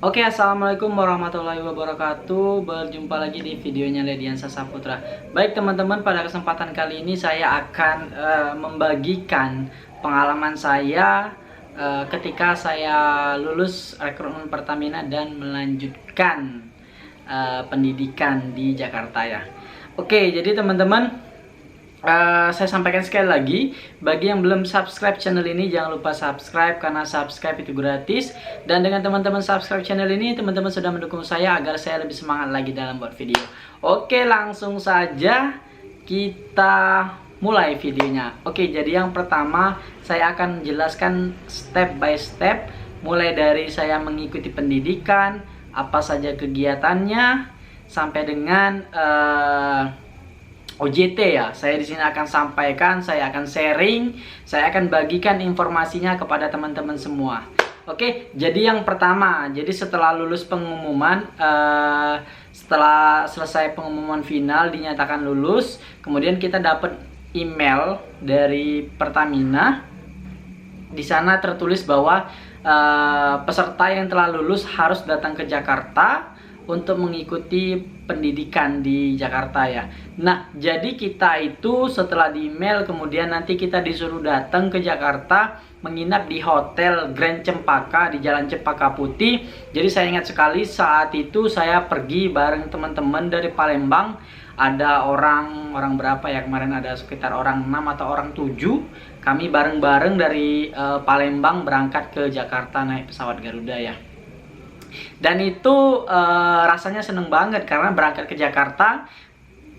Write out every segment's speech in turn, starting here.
Oke, assalamualaikum warahmatullahi wabarakatuh. Berjumpa lagi di videonya Lediansa Saputra. Baik teman-teman, pada kesempatan kali ini saya akan membagikan pengalaman saya ketika saya lulus rekrutmen Pertamina dan melanjutkan pendidikan di Jakarta ya. Oke, jadi teman-teman, saya sampaikan sekali lagi, bagi yang belum subscribe channel ini, jangan lupa subscribe karena subscribe itu gratis. Dan dengan teman-teman subscribe channel ini, teman-teman sudah mendukung saya agar saya lebih semangat lagi dalam buat video. Oke, langsung saja kita mulai videonya. Oke, jadi yang pertama saya akan menjelaskan step by step, mulai dari saya mengikuti pendidikan, apa saja kegiatannya, sampai dengan OJT ya. Saya di sini akan sampaikan, saya akan sharing, saya akan bagikan informasinya kepada teman-teman semua. Oke, jadi yang pertama, jadi setelah lulus pengumuman, setelah selesai pengumuman final dinyatakan lulus, kemudian kita dapat email dari Pertamina. Di sana tertulis bahwa peserta yang telah lulus harus datang ke Jakarta untuk mengikuti pendidikan di Jakarta ya. Nah, jadi kita itu setelah di email, kemudian nanti kita disuruh datang ke Jakarta, menginap di Hotel Grand Cempaka di Jalan Cempaka Putih. Jadi saya ingat sekali saat itu saya pergi bareng teman-teman dari Palembang. Ada orang berapa ya kemarin, ada sekitar orang 6 atau orang 7. Kami bareng-bareng dari Palembang berangkat ke Jakarta naik pesawat Garuda ya. Dan itu rasanya seneng banget karena berangkat ke Jakarta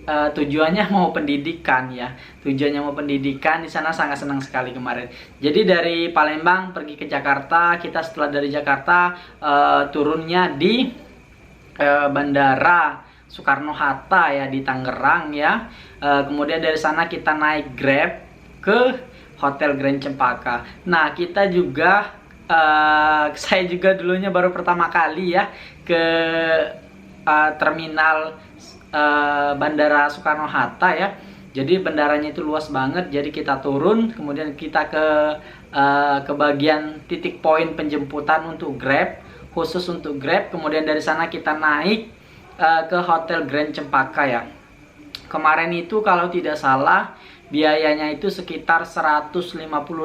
tujuannya mau pendidikan ya. Tujuannya mau pendidikan, di sana sangat senang sekali kemarin. Jadi dari Palembang pergi ke Jakarta, kita setelah dari Jakarta turunnya di Bandara Soekarno-Hatta ya di Tangerang ya. Kemudian dari sana kita naik Grab ke Hotel Grand Cempaka. Nah, kita juga saya juga dulunya baru pertama kali ya ke terminal Bandara Soekarno-Hatta ya. Jadi bandaranya itu luas banget. Jadi kita turun, kemudian kita ke bagian titik poin penjemputan untuk Grab, khusus untuk Grab. Kemudian dari sana kita naik ke Hotel Grand Cempaka ya. Kemarin itu kalau tidak salah biayanya itu sekitar 150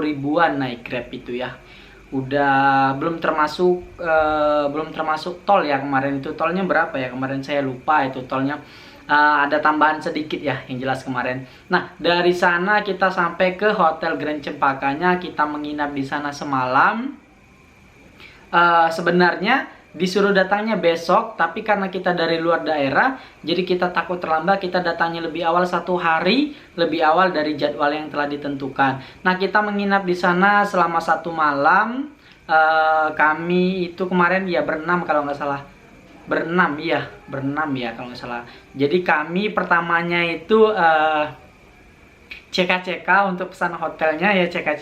ribuan naik Grab itu ya. Udah belum termasuk tol ya. Kemarin itu tolnya berapa ya, kemarin saya lupa itu tolnya. Ada tambahan sedikit ya yang jelas kemarin. Nah, dari sana kita sampai ke Hotel Grand Cempakanya, kita menginap di sana semalam. Sebenarnya disuruh datangnya besok, tapi karena kita dari luar daerah, jadi kita takut terlambat, kita datangnya lebih awal 1 hari lebih awal dari jadwal yang telah ditentukan. Nah, kita menginap di sana selama 1 malam. Kami itu kemarin ya berenam kalau nggak salah, berenam ya kalau nggak salah. Jadi kami pertamanya itu CK untuk pesan hotelnya ya, CK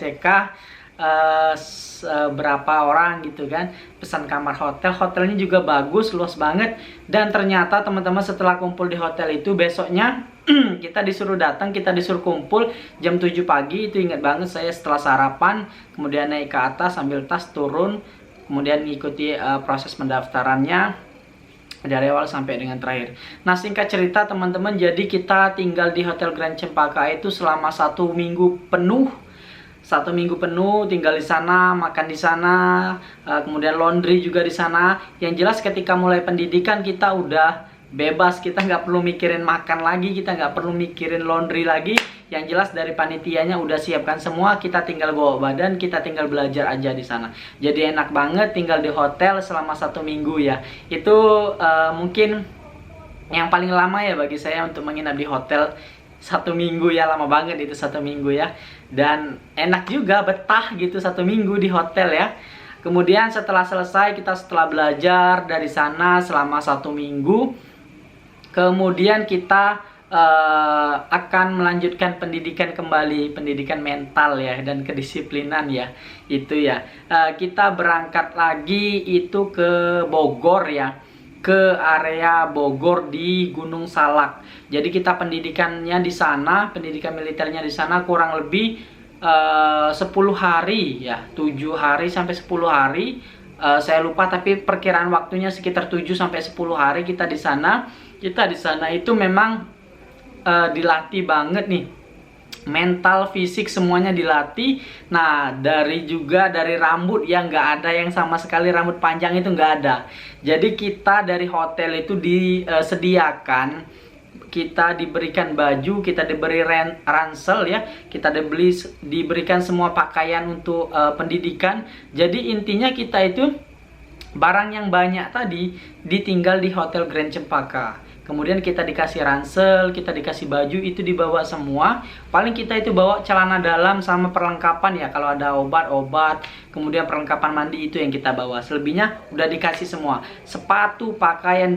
berapa orang gitu kan, pesan kamar hotelnya juga bagus, luas banget. Dan ternyata teman-teman setelah kumpul di hotel itu, besoknya kita disuruh datang, kita disuruh kumpul jam 7 pagi. Itu ingat banget saya, setelah sarapan kemudian naik ke atas sambil tas turun, kemudian mengikuti proses pendaftarannya dari awal sampai dengan terakhir. Nah, singkat cerita teman-teman, jadi kita tinggal di Hotel Grand Cempaka itu selama 1 minggu penuh. 1 minggu penuh tinggal di sana, makan di sana, kemudian laundry juga di sana. Yang jelas ketika mulai pendidikan kita udah bebas, kita nggak perlu mikirin makan lagi, kita nggak perlu mikirin laundry lagi. Yang jelas dari panitianya udah siapkan semua, kita tinggal bawa badan, kita tinggal belajar aja di sana. Jadi enak banget tinggal di hotel selama 1 minggu ya. Itu mungkin yang paling lama ya bagi saya untuk menginap di hotel. 1 minggu ya, lama banget itu 1 minggu ya. Dan enak juga, betah gitu 1 minggu di hotel ya. Kemudian setelah selesai, kita setelah belajar dari sana selama 1 minggu, kemudian kita akan melanjutkan pendidikan kembali, pendidikan mental ya dan kedisiplinan ya. Itu ya, kita berangkat lagi itu ke Bogor ya, ke area Bogor di Gunung Salak. Jadi kita pendidikannya di sana, pendidikan militernya di sana kurang lebih 10 hari ya, 7 hari sampai 10 hari Saya lupa, tapi perkiraan waktunya sekitar 7 sampai 10 hari kita di sana. Kita di sana itu memang dilatih banget nih, mental, fisik, semuanya dilatih. Nah, dari rambut yang nggak ada yang sama sekali rambut panjang itu nggak ada. Jadi kita dari hotel itu disediakan, kita diberikan baju, kita diberi ransel ya, kita diberikan semua pakaian untuk pendidikan. Jadi intinya kita itu barang yang banyak tadi ditinggal di Hotel Grand Cempaka. Kemudian kita dikasih ransel, kita dikasih baju, itu dibawa semua. Paling kita itu bawa celana dalam sama perlengkapan ya, kalau ada obat-obat, kemudian perlengkapan mandi itu yang kita bawa. Selebihnya udah dikasih semua. Sepatu, pakaian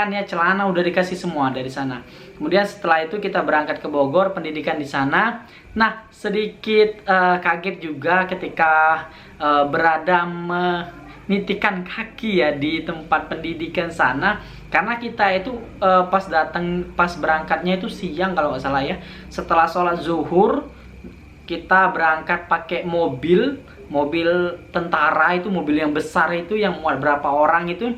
ya, celana udah dikasih semua dari sana. Kemudian setelah itu kita berangkat ke Bogor, pendidikan di sana. Nah, sedikit kaget juga ketika berada menitikan kaki ya di tempat pendidikan sana. Karena kita itu pas berangkatnya itu siang kalau nggak salah ya. Setelah sholat zuhur kita berangkat pakai mobil tentara, itu mobil yang besar itu yang muat berapa orang itu.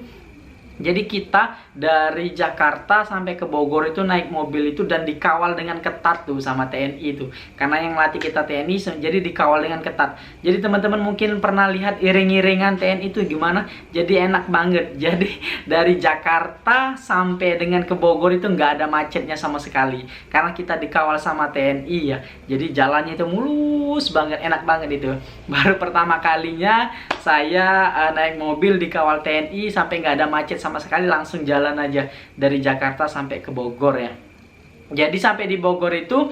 Jadi kita dari Jakarta sampai ke Bogor itu naik mobil itu dan dikawal dengan ketat tuh sama TNI itu. Karena yang latih kita TNI, jadi dikawal dengan ketat. Jadi teman-teman mungkin pernah lihat iring-iringan TNI itu gimana? Jadi enak banget. Jadi dari Jakarta sampai dengan ke Bogor itu nggak ada macetnya sama sekali. Karena kita dikawal sama TNI ya. Jadi jalannya itu mulus banget, enak banget itu. Baru pertama kalinya saya naik mobil dikawal TNI sampai nggak ada macet sama sekali, langsung jalan aja dari Jakarta sampai ke Bogor ya. Jadi sampai di Bogor itu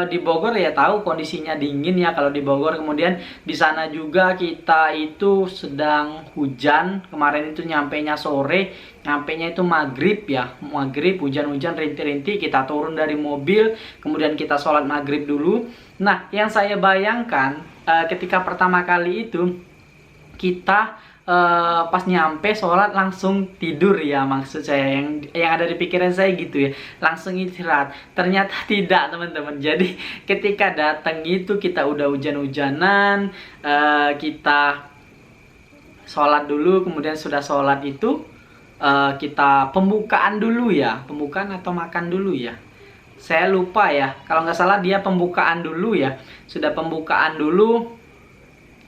di Bogor ya tahu kondisinya dingin ya kalau di Bogor. Kemudian di sana juga kita itu sedang hujan. Kemarin itu nyampainya sore, nyampainya itu maghrib ya, maghrib, hujan-hujan rintik-rintik. Kita turun dari mobil, kemudian kita sholat maghrib dulu. Nah, yang saya bayangkan ketika pertama kali itu kita pas nyampe sholat langsung tidur ya, maksud saya yang ada di pikiran saya gitu ya, langsung istirahat. Ternyata tidak teman-teman. Jadi ketika datang itu kita udah hujan-hujanan, kita sholat dulu, kemudian sudah sholat itu kita pembukaan dulu ya, pembukaan atau makan dulu ya, saya lupa ya, kalau nggak salah dia pembukaan dulu ya. Sudah pembukaan dulu,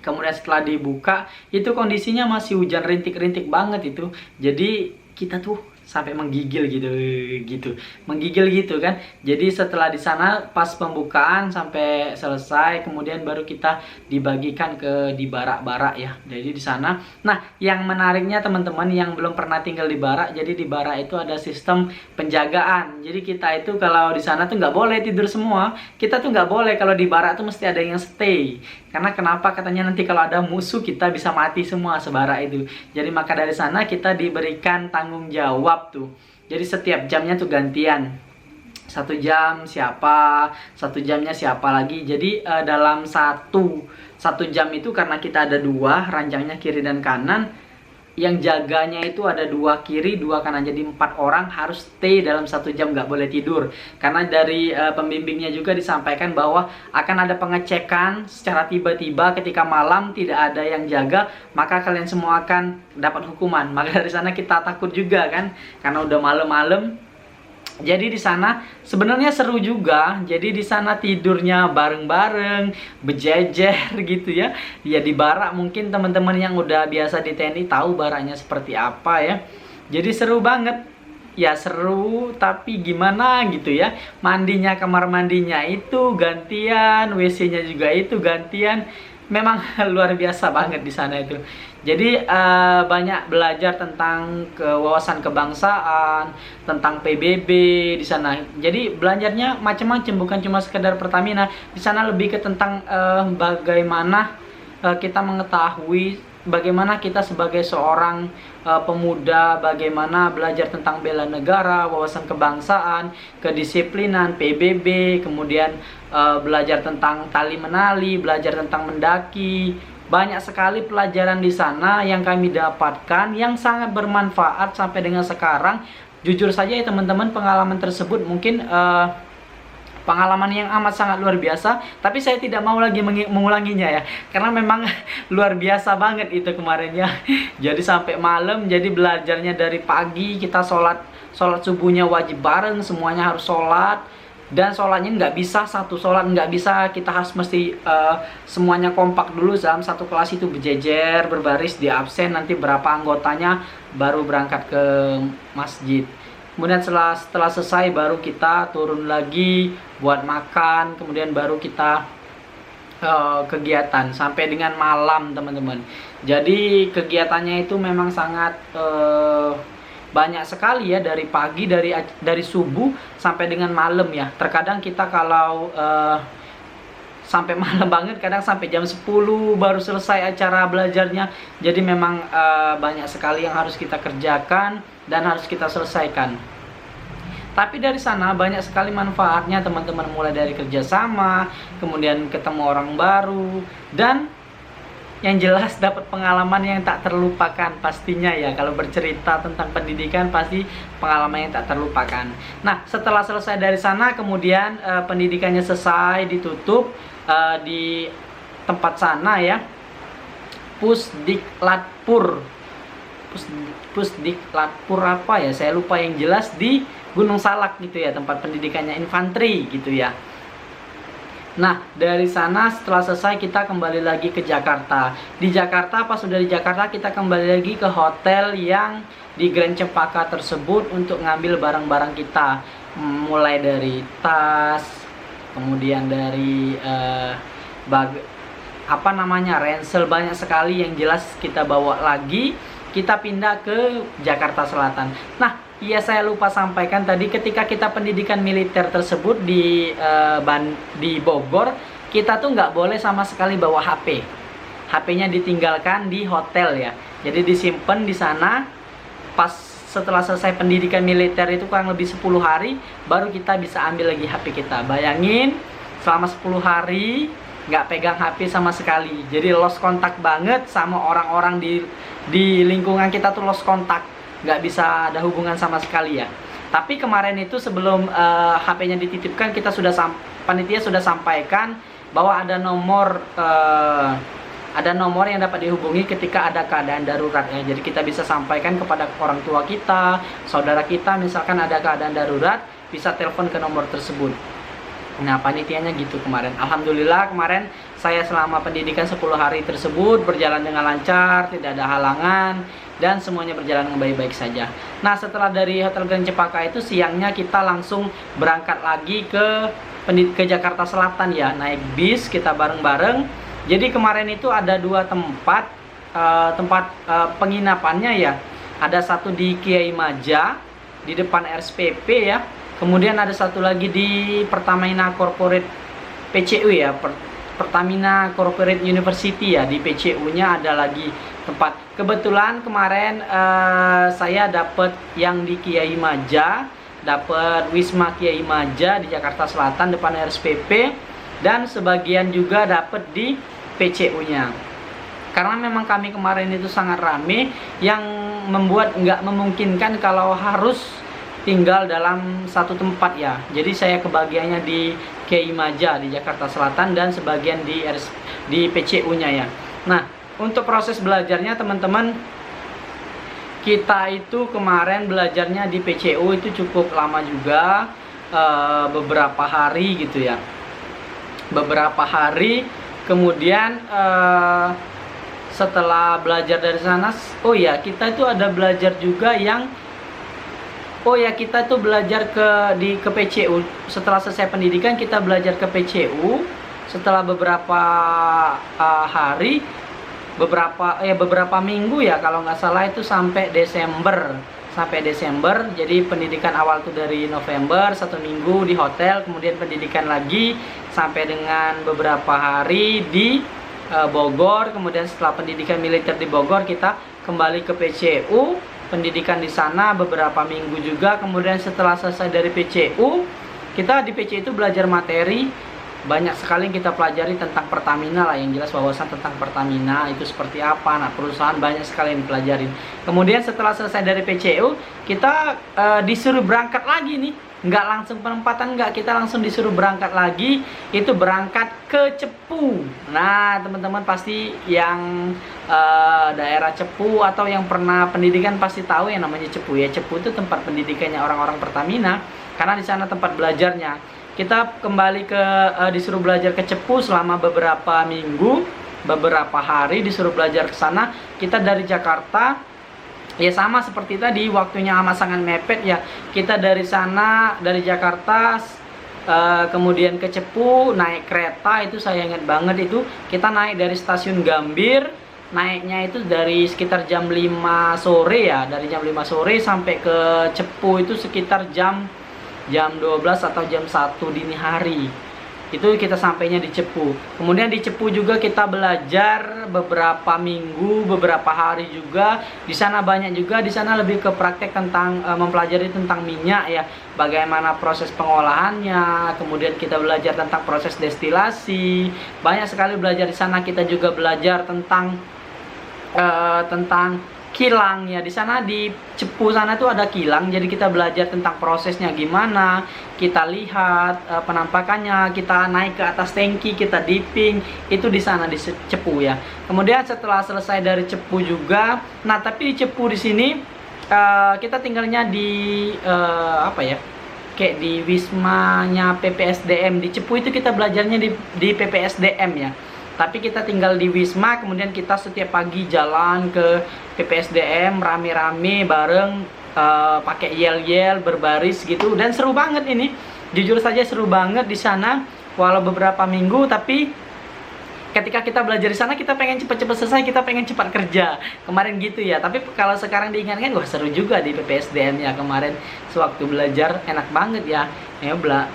kemudian setelah dibuka itu kondisinya masih hujan rintik-rintik banget itu. Jadi kita tuh sampai menggigil gitu menggigil gitu kan. Jadi setelah di sana pas pembukaan sampai selesai, kemudian baru kita dibagikan di barak-barak ya. Jadi di sana, nah yang menariknya teman-teman yang belum pernah tinggal di barak, jadi di barak itu ada sistem penjagaan. Jadi kita itu kalau di sana tuh nggak boleh tidur semua, kita tuh nggak boleh, kalau di barak tuh mesti ada yang stay. Karena kenapa? Katanya nanti kalau ada musuh kita bisa mati semua sebarak itu. Jadi maka dari sana kita diberikan tanggung jawab tuh. Jadi setiap jamnya tuh gantian. 1 jam siapa, 1 jamnya siapa lagi. Jadi dalam satu jam itu karena kita ada 2 ranjangnya kiri dan kanan, yang jaganya itu ada 2 kiri 2 kanan, jadi 4 orang harus stay dalam 1 jam, nggak boleh tidur. Karena dari pembimbingnya juga disampaikan bahwa akan ada pengecekan secara tiba-tiba ketika malam tidak ada yang jaga, maka kalian semua akan dapat hukuman. Maka dari sana kita takut juga kan, karena udah malam-malam. Jadi di sana sebenarnya seru juga. Jadi di sana tidurnya bareng-bareng, berjejer gitu ya. Ya di barak, mungkin teman-teman yang udah biasa di TNI tahu baraknya seperti apa ya. Jadi seru banget. Ya seru, tapi gimana gitu ya. Mandinya, kamar mandinya itu gantian, WC-nya juga itu gantian. Memang luar biasa banget di sana itu. Jadi banyak belajar tentang wawasan kebangsaan, tentang PBB di sana. Jadi belajarnya macam-macam, bukan cuma sekedar Pertamina. Di sana lebih ke tentang bagaimana kita mengetahui, bagaimana kita sebagai seorang pemuda, bagaimana belajar tentang bela negara, wawasan kebangsaan, kedisiplinan, PBB, kemudian belajar tentang tali menali, belajar tentang mendaki. Banyak sekali pelajaran di sana yang kami dapatkan yang sangat bermanfaat sampai dengan sekarang. Jujur saja ya teman-teman, pengalaman tersebut mungkin pengalaman yang amat sangat luar biasa, tapi saya tidak mau lagi mengulanginya ya, karena memang luar biasa banget itu kemarin ya. Jadi sampai malam, jadi belajarnya dari pagi, kita sholat subuhnya wajib bareng, semuanya harus sholat. Dan sholatnya nggak bisa satu sholat, nggak bisa, kita harus mesti semuanya kompak dulu dalam satu kelas itu, berjejer, berbaris, di absen, nanti berapa anggotanya baru berangkat ke masjid. Kemudian setelah selesai baru kita turun lagi buat makan, kemudian baru kita kegiatan sampai dengan malam teman-teman. Jadi kegiatannya itu memang sangat banyak sekali ya, dari pagi, dari subuh sampai dengan malam ya. Terkadang kita kalau sampai malam banget, kadang sampai jam 10 baru selesai acara belajarnya. Jadi memang banyak sekali yang harus kita kerjakan dan harus kita selesaikan. Tapi dari sana banyak sekali manfaatnya teman-teman, mulai dari kerjasama, kemudian ketemu orang baru, dan yang jelas dapat pengalaman yang tak terlupakan pastinya ya. Kalau bercerita tentang pendidikan pasti pengalaman yang tak terlupakan. Nah, setelah selesai dari sana, kemudian pendidikannya selesai, ditutup di tempat sana ya, Pusdiklatpur apa ya, saya lupa, yang jelas di Gunung Salak gitu ya, tempat pendidikannya infanteri gitu ya. Nah, dari sana setelah selesai kita kembali lagi ke Jakarta. Di Jakarta, pas sudah di Jakarta, kita kembali lagi ke hotel yang di Grand Cempaka tersebut untuk ngambil barang-barang kita. Mulai dari tas, kemudian dari ransel, banyak sekali yang jelas kita bawa lagi. Kita pindah ke Jakarta Selatan. Nah, iya, saya lupa sampaikan tadi, ketika kita pendidikan militer tersebut di Bogor, kita tuh nggak boleh sama sekali bawa HP. HP-nya ditinggalkan di hotel ya. Jadi disimpan di sana. Pas setelah selesai pendidikan militer itu kurang lebih 10 hari, baru kita bisa ambil lagi HP kita. Bayangin, selama 10 hari nggak pegang HP sama sekali. Jadi lost kontak banget sama orang-orang di lingkungan kita tuh, lost kontak. Nggak bisa ada hubungan sama sekali ya. Tapi kemarin itu sebelum HP-nya dititipkan, panitia sudah sampaikan bahwa ada nomor yang dapat dihubungi ketika ada keadaan darurat ya. Jadi kita bisa sampaikan kepada orang tua kita, saudara kita, misalkan ada keadaan darurat, bisa telepon ke nomor tersebut. Nah, panitianya gitu kemarin. Alhamdulillah kemarin saya selama pendidikan 10 hari tersebut berjalan dengan lancar, tidak ada halangan, dan semuanya berjalan dengan baik-baik saja. Nah, setelah dari Hotel Grand Cempaka itu, siangnya kita langsung berangkat lagi ke Jakarta Selatan ya, naik bis kita bareng-bareng. Jadi kemarin itu ada 2 tempat penginapannya ya. Ada satu di Kiai Maja di depan RSPP ya. Kemudian ada satu lagi di Pertamina Corporate PCU ya, Pertamina Corporate University ya, di PCU-nya ada lagi tempat. Kebetulan kemarin saya dapat yang di Kiai Maja, dapat Wisma Kiai Maja di Jakarta Selatan depan RSPP, dan sebagian juga dapat di PCU-nya. Karena memang kami kemarin itu sangat rame, yang membuat nggak memungkinkan kalau harus tinggal dalam satu tempat ya. Jadi saya kebagiannya di Kiai Maja di Jakarta Selatan, dan sebagian di PCU-nya ya. Nah, untuk proses belajarnya teman-teman, kita itu kemarin belajarnya di PCU itu cukup lama juga, beberapa hari gitu ya. Beberapa hari, kemudian setelah belajar dari sana, oh ya, kita itu ada belajar juga yang kita tuh belajar ke PCU. Setelah selesai pendidikan kita belajar ke PCU. Setelah beberapa hari, beberapa minggu ya kalau nggak salah, itu sampai Desember. Jadi pendidikan awal tuh dari November, 1 minggu di hotel, kemudian pendidikan lagi sampai dengan beberapa hari di Bogor. Kemudian setelah pendidikan militer di Bogor, kita kembali ke PCU, pendidikan di sana beberapa minggu juga. Kemudian setelah selesai dari PCU, kita di PCU itu belajar materi banyak sekali yang kita pelajari tentang Pertamina lah, yang jelas wawasan tentang Pertamina itu seperti apa, nah perusahaan banyak sekali yang dipelajari. Kemudian setelah selesai dari PCU, kita disuruh berangkat lagi nih, nggak langsung penempatan, nggak, kita langsung disuruh berangkat lagi, itu berangkat ke Cepu. Nah teman-teman pasti yang daerah Cepu atau yang pernah pendidikan pasti tahu yang namanya Cepu ya. Cepu itu tempat pendidikannya orang-orang Pertamina, karena di sana tempat belajarnya. Kita kembali ke disuruh belajar ke Cepu selama beberapa minggu, beberapa hari disuruh belajar ke sana. Kita dari Jakarta, ya sama seperti tadi, waktunya amat sangat mepet ya. Kita dari sana, dari Jakarta, kemudian ke Cepu, naik kereta, itu saya ingat banget itu. Kita naik dari stasiun Gambir, naiknya itu dari sekitar jam 5 sore ya. Dari jam 5 sore sampai ke Cepu itu sekitar jam 12 atau jam 1 dini hari. Itu kita sampainya di Cepu. Kemudian di Cepu juga kita belajar beberapa minggu, beberapa hari juga. Di sana banyak juga, di sana lebih ke praktek tentang mempelajari tentang minyak ya, bagaimana proses pengolahannya. Kemudian kita belajar tentang proses destilasi. Banyak sekali belajar di sana. Kita juga belajar tentang kilang ya. Di sana di Cepu sana tuh ada kilang, jadi kita belajar tentang prosesnya gimana, kita lihat penampakannya, kita naik ke atas tangki, kita dipping, itu di sana di Cepu ya. Kemudian setelah selesai dari Cepu juga, nah tapi di Cepu di sini kita tinggalnya di apa ya, kayak di wismanya PPSDM. Di Cepu itu kita belajarnya di PPSDM ya. Tapi kita tinggal di Wisma, kemudian kita setiap pagi jalan ke PPSDM rame-rame bareng, pakai yel-yel berbaris gitu, dan seru banget ini. Jujur saja seru banget di sana, walau beberapa minggu, tapi ketika kita belajar di sana kita pengen cepat-cepat selesai, kita pengen cepat kerja kemarin gitu ya. Tapi kalau sekarang diingatkan, wah seru juga di PPSDM ya kemarin. Sewaktu belajar enak banget ya,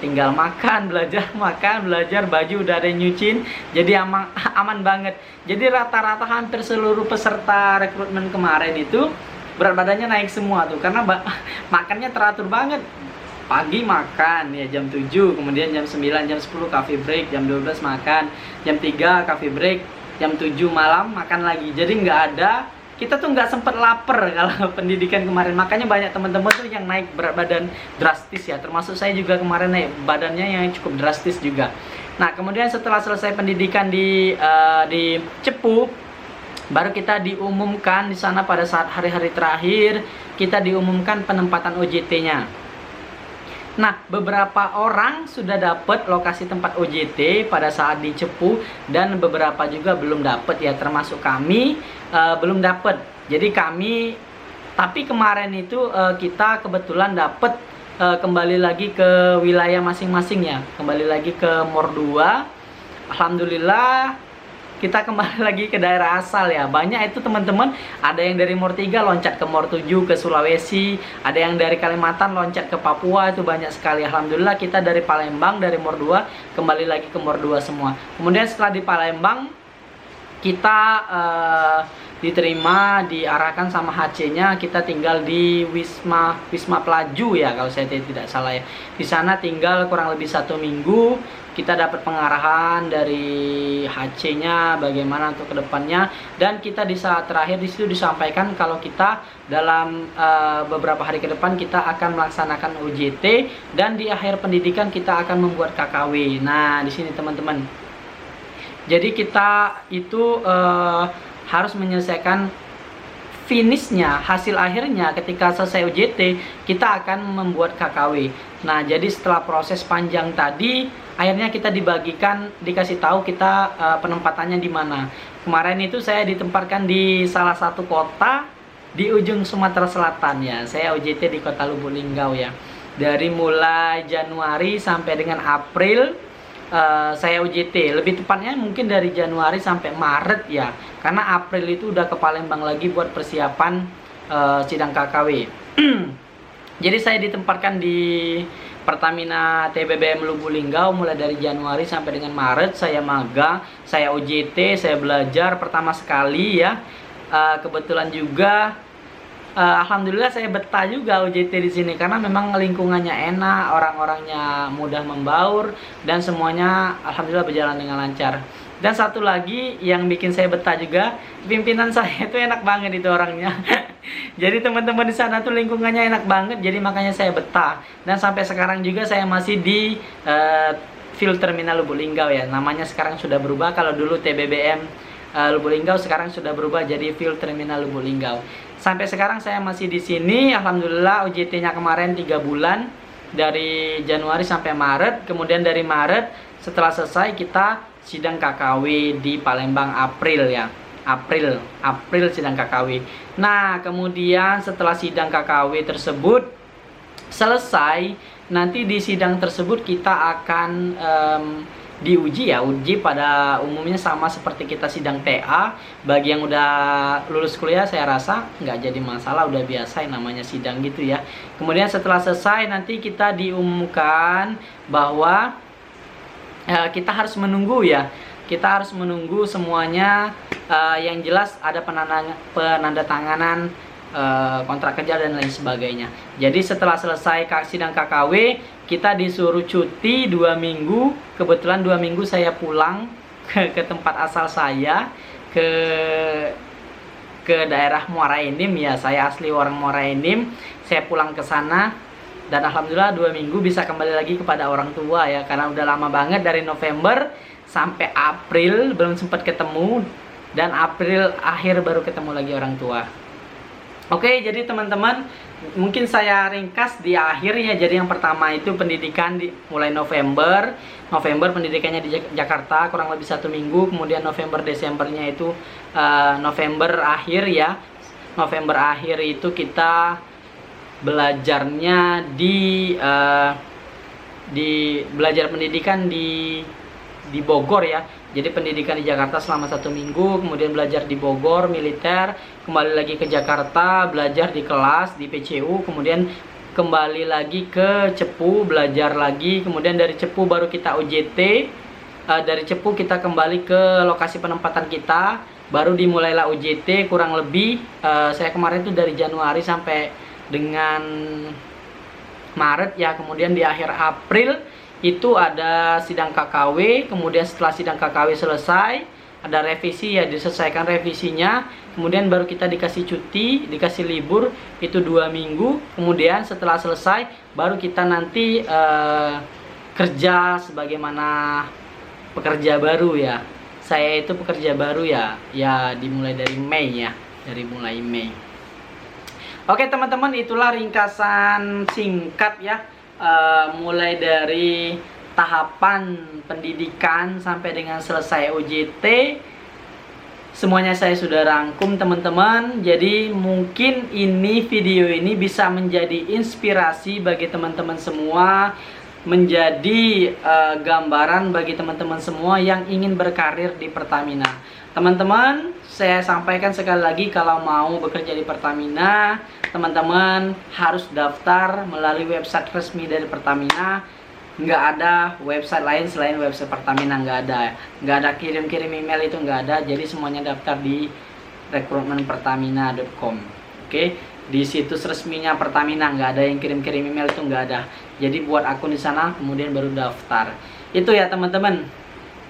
tinggal makan, belajar, makan, belajar, baju udah ada yang nyuciin, jadi aman banget. Jadi rata-rata hampir seluruh peserta rekrutmen kemarin itu berat badannya naik semua tuh, karena makannya teratur banget. Pagi makan ya jam 7, kemudian jam 9, jam 10 coffee break, jam 12 makan, jam 3 coffee break, jam 7 malam makan lagi. Jadi nggak ada, kita tuh nggak sempet lapar kalau pendidikan kemarin. Makanya banyak teman-teman tuh yang naik berat badan drastis ya, termasuk saya juga kemarin naik badannya yang cukup drastis juga. Nah kemudian setelah selesai pendidikan di Cepu, baru kita diumumkan di sana pada saat hari-hari terakhir, kita diumumkan penempatan OJT-nya. Nah, beberapa orang sudah dapat lokasi tempat OJT pada saat di Cepu, dan beberapa juga belum dapat ya, termasuk kami belum dapat. Jadi kami, tapi kemarin itu kita kebetulan dapat kembali lagi ke wilayah masing-masing ya, kembali lagi ke Mor 2. Alhamdulillah kita kembali lagi ke daerah asal ya. Banyak itu teman-teman, ada yang dari Mor 3 loncat ke Mor 7 ke Sulawesi, ada yang dari Kalimantan loncat ke Papua, itu banyak sekali. Alhamdulillah kita dari Palembang, dari Mor 2 kembali lagi ke Mor 2 semua. Kemudian setelah di Palembang kita diterima, diarahkan sama HC-nya, kita tinggal di Wisma Pelaju ya kalau saya tidak salah ya. Di sana tinggal kurang lebih 1 minggu. Kita dapat pengarahan dari HC-nya bagaimana untuk kedepannya, dan kita di saat terakhir di situ disampaikan kalau kita dalam beberapa hari ke depan kita akan melaksanakan OJT, dan di akhir pendidikan kita akan membuat KKW. Nah di sini teman-teman, jadi kita itu harus menyelesaikan finishnya, hasil akhirnya ketika selesai OJT kita akan membuat KKW. Nah jadi setelah proses panjang tadi, akhirnya kita dikasih tahu kita penempatannya di mana. Kemarin itu saya ditempatkan di salah satu kota di ujung Sumatera Selatan ya. Saya OJT di kota Lubuk Linggau ya. Dari mulai Januari sampai dengan April saya OJT, lebih tepatnya mungkin dari Januari sampai Maret ya, karena April itu udah ke Palembang lagi buat persiapan sidang KKW. Jadi saya ditempatkan di Pertamina TBBM Lubuk Linggau mulai dari Januari sampai dengan Maret. Saya magang, saya OJT, saya belajar pertama sekali ya. Kebetulan juga alhamdulillah saya betah juga UJT di sini karena memang lingkungannya enak, orang-orangnya mudah membaur dan semuanya alhamdulillah berjalan dengan lancar. Dan satu lagi yang bikin saya betah juga, pimpinan saya itu enak banget itu orangnya. Jadi teman-teman di sana tuh lingkungannya enak banget, jadi makanya saya betah. Dan sampai sekarang juga saya masih di Field Terminal Lubuk Linggau ya. Namanya sekarang sudah berubah. Kalau dulu TBBM Lubuk Linggau, sekarang sudah berubah jadi Field Terminal Lubuk Linggau. Sampai sekarang saya masih di sini. Alhamdulillah UJT-nya kemarin 3 bulan dari Januari sampai Maret. Kemudian dari Maret setelah selesai kita sidang KKW di Palembang April ya. April sidang KKW. Nah, kemudian setelah sidang KKW tersebut selesai, nanti di sidang tersebut kita akan diuji ya. Uji pada umumnya sama seperti kita sidang TA. Bagi yang udah lulus kuliah saya rasa nggak jadi masalah, udah biasa yang namanya sidang gitu ya. Kemudian setelah selesai nanti kita diumumkan bahwa kita harus menunggu ya. Kita harus menunggu semuanya, yang jelas ada penandatanganan kontrak kerja dan lain sebagainya. Jadi setelah selesai sidang KKW, kita disuruh cuti 2 minggu. Kebetulan 2 minggu saya pulang ke tempat asal saya, ke daerah Muara Enim ya. Saya asli orang Muara Enim. Saya pulang ke sana dan alhamdulillah 2 minggu bisa kembali lagi kepada orang tua ya, karena udah lama banget dari November sampai April belum sempat ketemu, dan April akhir baru ketemu lagi orang tua. Oke, jadi teman-teman mungkin saya ringkas di akhir ya. Jadi yang pertama itu pendidikan mulai November pendidikannya di Jakarta kurang lebih 1 minggu. Kemudian November Desembernya itu November akhir ya. November akhir itu kita belajarnya di belajar pendidikan di Bogor ya. Jadi pendidikan di Jakarta selama 1 minggu, kemudian belajar di Bogor militer, kembali lagi ke Jakarta belajar di kelas di PCU, kemudian kembali lagi ke Cepu belajar lagi, kemudian dari Cepu baru kita UJT. Dari Cepu kita kembali ke lokasi penempatan kita, baru dimulailah UJT. Kurang lebih saya kemarin itu dari Januari sampai dengan Maret ya. Kemudian di akhir April itu ada sidang KKW. Kemudian setelah sidang KKW selesai ada revisi ya, diselesaikan revisinya. Kemudian baru kita dikasih cuti, dikasih libur itu 2 minggu. Kemudian setelah selesai baru kita nanti kerja sebagaimana pekerja baru ya. Saya itu pekerja baru ya, dimulai dari Mei ya, dari mulai Mei. Oke teman-teman, itulah ringkasan singkat ya, mulai dari tahapan pendidikan sampai dengan selesai UJT. Semuanya saya sudah rangkum teman-teman. Jadi mungkin video ini bisa menjadi inspirasi bagi teman-teman semua, menjadi gambaran bagi teman-teman semua yang ingin berkarir di Pertamina. Teman-teman, saya sampaikan sekali lagi, kalau mau bekerja di Pertamina, teman-teman harus daftar melalui website resmi dari Pertamina. Nggak ada website lain selain website Pertamina, nggak ada kirim-kirim email, itu nggak ada. Jadi semuanya daftar di rekrutmenpertamina.com. Oke, di situs resminya Pertamina nggak ada yang kirim-kirim email, itu nggak ada. Jadi buat akun di sana, kemudian baru daftar. Itu ya teman-teman.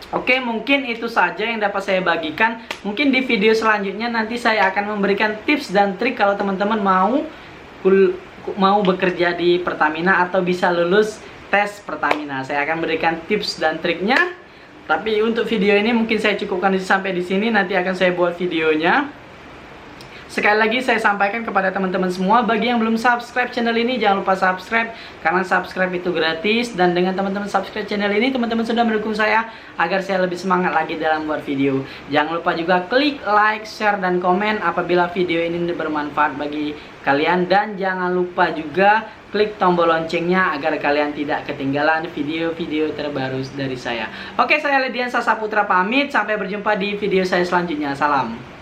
Oke, mungkin itu saja yang dapat saya bagikan. Mungkin di video selanjutnya nanti saya akan memberikan tips dan trik kalau teman-teman mau bekerja di Pertamina atau bisa lulus tes Pertamina. Saya akan berikan tips dan triknya. Tapi untuk video ini mungkin saya cukupkan sampai di sini. Nanti akan saya buat videonya. Sekali lagi saya sampaikan kepada teman-teman semua, bagi yang belum subscribe channel ini, jangan lupa subscribe, karena subscribe itu gratis. Dan dengan teman-teman subscribe channel ini, teman-teman sudah mendukung saya agar saya lebih semangat lagi dalam buat video. Jangan lupa juga klik like, share, dan komen apabila video ini bermanfaat bagi kalian. Dan jangan lupa juga klik tombol loncengnya agar kalian tidak ketinggalan video-video terbaru dari saya. Oke, saya Ledian Sasaputra pamit, sampai berjumpa di video saya selanjutnya. Salam.